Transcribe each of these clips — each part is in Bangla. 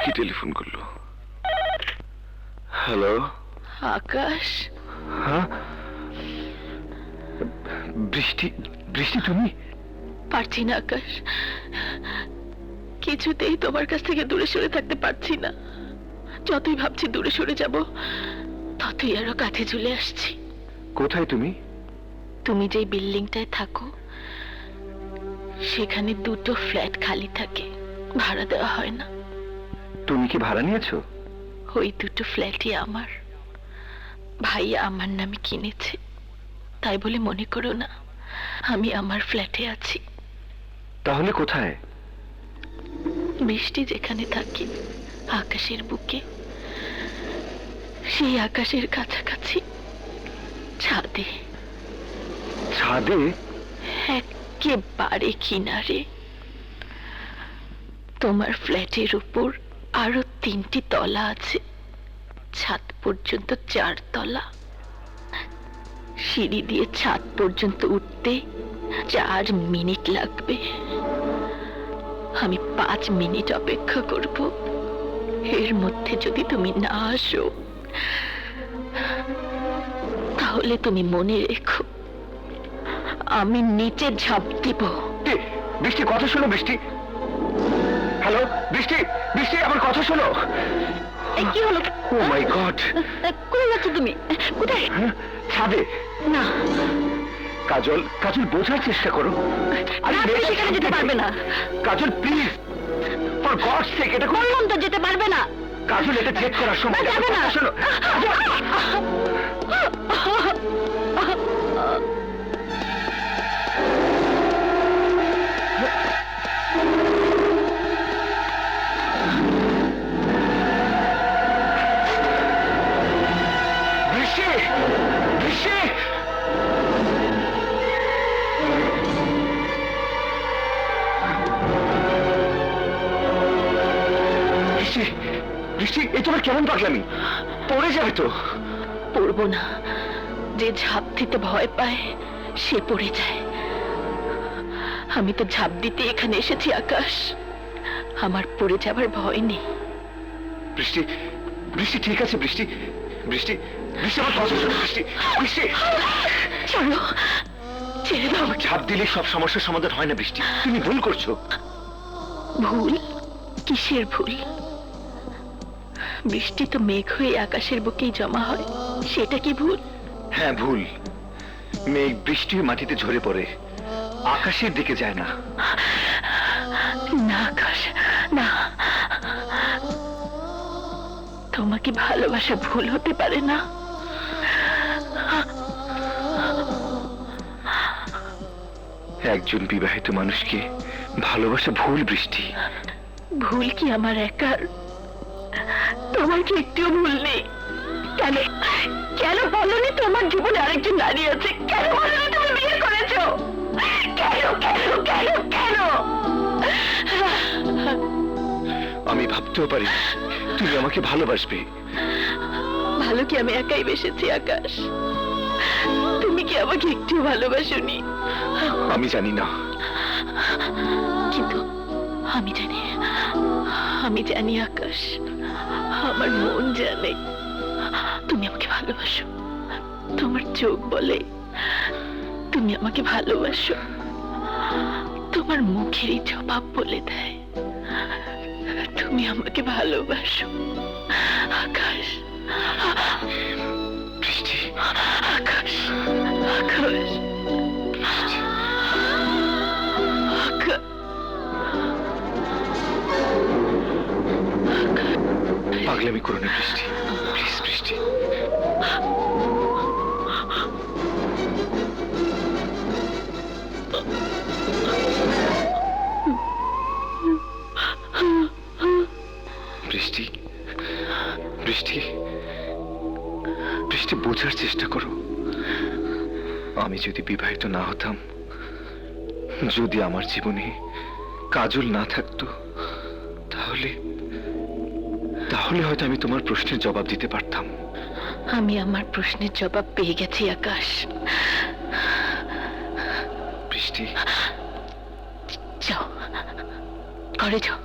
কি টেলিফোন করলো? হ্যালো আকাশ, হ্যাঁ বৃষ্টি, বৃষ্টি তুমি? পারছি না আকাশ, কিছুতেই তোমার কাছ থেকে দূরে সরে থাকতে পারছি না। যতই ভাবছি দূরে সরে যাব, ততই আরো কাছে চলে আসছি। কোথায় তুমি? তুমি যেই বিল্ডিংটায় থাকো, সেখানে দুটো ফ্ল্যাট খালি থাকে, ভাড়া দেওয়া হয় না। তুমি কি ভাড়া নিয়েছো? ওই দুটো ফ্ল্যাটই আমার, ভাইয়া আমার নামে কিনেছে। তাই বলে মনে করো না আমি আমার ফ্ল্যাটে আছি। তাহলে কোথায়? বৃষ্টি যেখানে থাকে, আকাশের বুকে, সেই আকাশের কাছাকাছি ছাদে। ছাদে? একেবারে কিনারে। তোমার ফ্ল্যাটের উপর আরো 3টি তলা আছে, ছাদ পর্যন্ত 4 তলা। সিঁড়ি দিয়ে ছাদ পর্যন্ত উঠতে 4 মিনিট লাগবে। আমি 5 মিনিট অপেক্ষা করব। এর মধ্যে যদি তুমি না আসো, তাহলে তুমি মনে রেখো আমি নিচে ঝাঁপ দিব। বৃষ্টি, কথা শোনো বৃষ্টি। হ্যালো বৃষ্টি, বৃষ্টি আমার কথা শোনো। কি হলো? ও মাই গড, কোথায় যাচ্ছ তুমি? কোথায়? ছাদে। না, কাজল, কাজল বোঝার চেষ্টা করো। আরে তুমি সেখানে যেতে পারবে না। কাজল প্লিজ, ফর গডস সেক, এটা বললাম তো যেতে পারবে না। কাজল, এটা চেক করার সময় না, যাবে না। শোনো বৃষ্টি, বৃষ্টি। বৃষ্টি, বৃষ্টি, এ তোমার কেমন পাগলামি? পড়ে যাবে তো। পড়বো না। যে ঝাঁপ দিতে ভয় পায় সে পড়ে যায়। আমি তো ঝাঁপ দিতে এখানে এসেছি আকাশ, আমার পড়ে যাবার ভয় নেই। বৃষ্টি, বৃষ্টি ঠিক আছে বৃষ্টি, বৃষ্টি, বৃষ্টি আমার কথা শোনো বৃষ্টি, বৃষ্টি। চলো, ছেড়ে দাও। ঝাঁপ দিলে সব সমস্যার সমাধান হয় না বৃষ্টি, তুমি ভুল করছো। ভুল? কিসের ভুল? বৃষ্টি তো মেঘ হয়ে আকাশের বুকেই জমা হয়, সেটা কি ভুল? হ্যাঁ ভুল। মেঘ বৃষ্টি হয়ে মাটিতে ঝরে পড়ে, আকাশের দিকে যায় না। না আকাশ, না। তোমাকে ভালোবাসা ভুল হতে পারে না। একজন বিবাহিত মানুষকে ভালোবাসা ভুল বৃষ্টি? ভুল কি আমার একার? তোমার কি একটুও ভুল নেই? কেন, কেন বলনি তোমার জীবনে আরেকজন নারী আছে? কেন বলনি তুমি বিয়ে করেছো? কেন, কেন, কেন, কেন? আমি ভাবতেও পারি তুমি আমাকে ভালোবাসবে। ভালো কি আমি একাই বেসেছি আকাশ? তুমি কি আমাকে একটু ভালোবাসোনি? আমি জানি না, কিন্তু আমি জানি, আমি জানি আকাশ, আমার মন জানে তুমি আমাকে ভালোবাসো। তোমার চোখ বলে তুমি আমাকে ভালোবাসো, তোমার মুখেরই জবাব বলে দেয় তুমি আমাকে ভালোবাসো। আকাশ, বৃষ্টি, আকাশ, আকাশ, পাগলামি করো না বৃষ্টি, প্লিজ বৃষ্টি। বৃষ্টি, বৃষ্টি, বৃষ্টি বোঝার চেষ্টা করো। আমি যদি বিবাহিত না হতাম, যদি আমার জীবনে কাজল না থাকতো, তাহলে তাহলে হয়তো আমি তোমার প্রশ্নের জবাব দিতে পারতাম। আমি আমার প্রশ্নের জবাব পেয়ে গেছি আকাশ। বৃষ্টি, যাও, ঘরে যাও,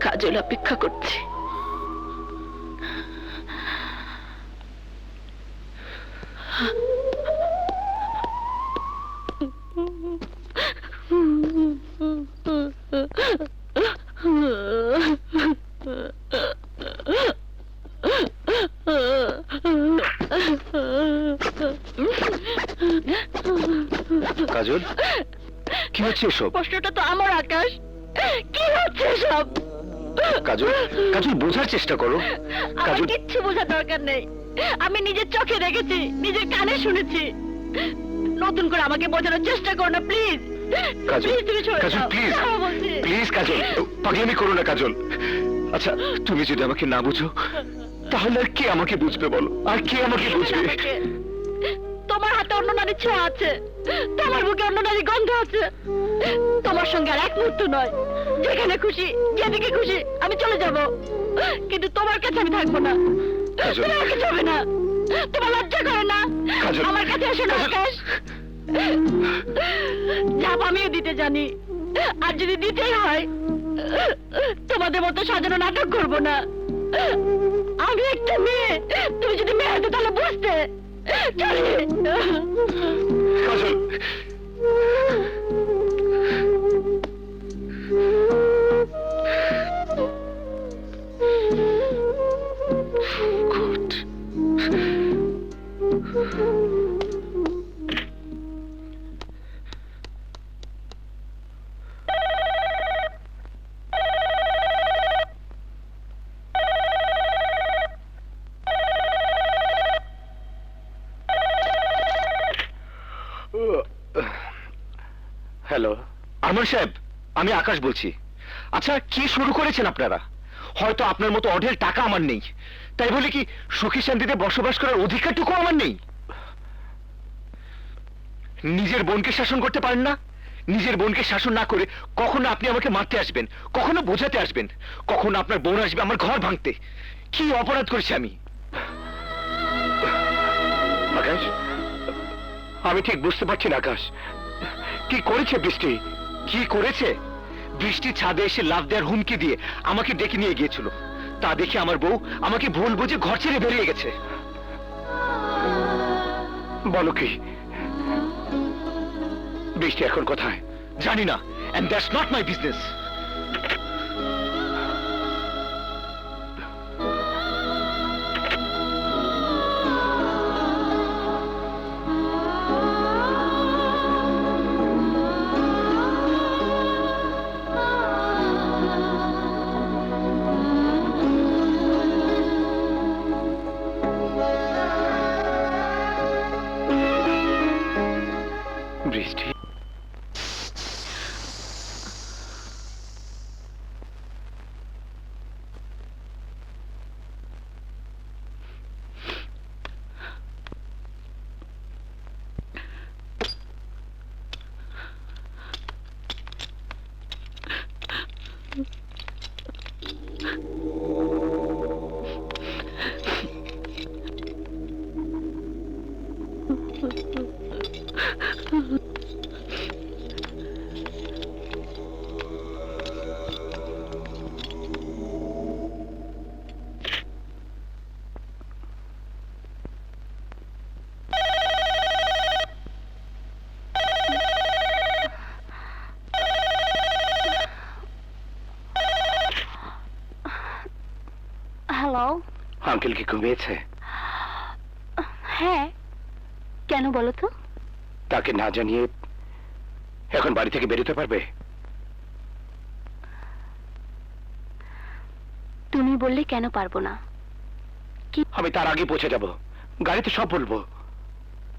কাজল অপেক্ষা করছে। কাজল, কি হচ্ছে এসব? প্রশ্নটা তো আমার, আকাশ। কি হচ্ছে সব? কাজল, কাজল বোঝার চেষ্টা করো। আমার কাজল, কিচ্ছু বোঝার দরকার নেই। আমি নিজের চোখে দেখেছি, নিজের কানে শুনেছি। নতুন করে আমাকে বোঝানোর চেষ্টা করো না, প্লিজ। কাজল, প্লিজ তুমি সরে কাজল, যাও। প্লিজ, যাও বলছি। প্লিজ কাজল, পাগলামি করো না কাজল। আচ্ছা, তুমি যদি আমাকে না বুঝো তাহলে আর কে আমাকে বুঝবে বলো? আর কে আমাকে বুঝবে? আমাকে। তোমার হাতে অন্য নারীর ছোঁয়া আছে, তোমার বুকে অন্য নারীর গন্ধ আছে। তোমার সঙ্গে আর এক মুহূর্ত নয়, যেখানে খুশি যেদিকে খুশি আমি চলে যাব, কিন্তু তোমার কাছে আমি থাকবো না। কাজল। তুমি আমাকে যাবে না। তোমার লজ্জা করে না? কাজল। আমার কাছে এসো না, কাজল। আকাশ। চাপ আমিও দিতে জানি, আর যদি দিতেই হয় তোমাদের মতো সাজানো নাটক করবো না। আমি একটা মেয়ে, তুমি যদি মেয়ে হতো তাহলে বুঝতে। চলে। কাজল, গুড। হ্যালো, আরমান সাহেব, আমি আকাশ বলছি। আচ্ছা, কি শুরু করেছেন আপনারা? হয়তো আপনার মতো অঢেল টাকা আমার নেই, তাই বলে কি সুখী শান্তিতে বসবাস করার অধিকারটুকু আমার নেই? নিজের বোনকে শাসন করতে পারেন না? নিজের বোনকে শাসন না করে কখনো আপনি আমাকে মারতে আসবেন, কখনো বোঝাতে আসবেন, কখনো আপনার বোন আসবে আমার ঘর ভাঙতে। কি অপরাধ করেছি আমি? আকাশ, আমি ঠিক বুঝতে পারছি না আকাশ, কি করেছে বৃষ্টি? কি করেছে? বৃষ্টি ছাদে এসে লাফ দেওয়ার হুমকি দিয়ে আমাকে ডেকে নিয়ে গিয়েছিল। তা দেখে আমার বউ আমাকে ভুল বুঝে ঘর ছেড়ে বেরিয়ে গেছে। বলো কি? বৃষ্টি এখন কোথায়? জানি না, and that's not my business. বৃষ্টি, হ্যালো। আঙ্কেল কি ঘুমিয়েছে? হ্যাঁ, কেন বলো তো? তাকে না জানিয়ে এখন বাড়ি থেকে বেরোতে পারবে? তুমি বললে কেন পারবো না? আমি তার আগে পৌঁছে যাব, গাড়িতে সব বলবো।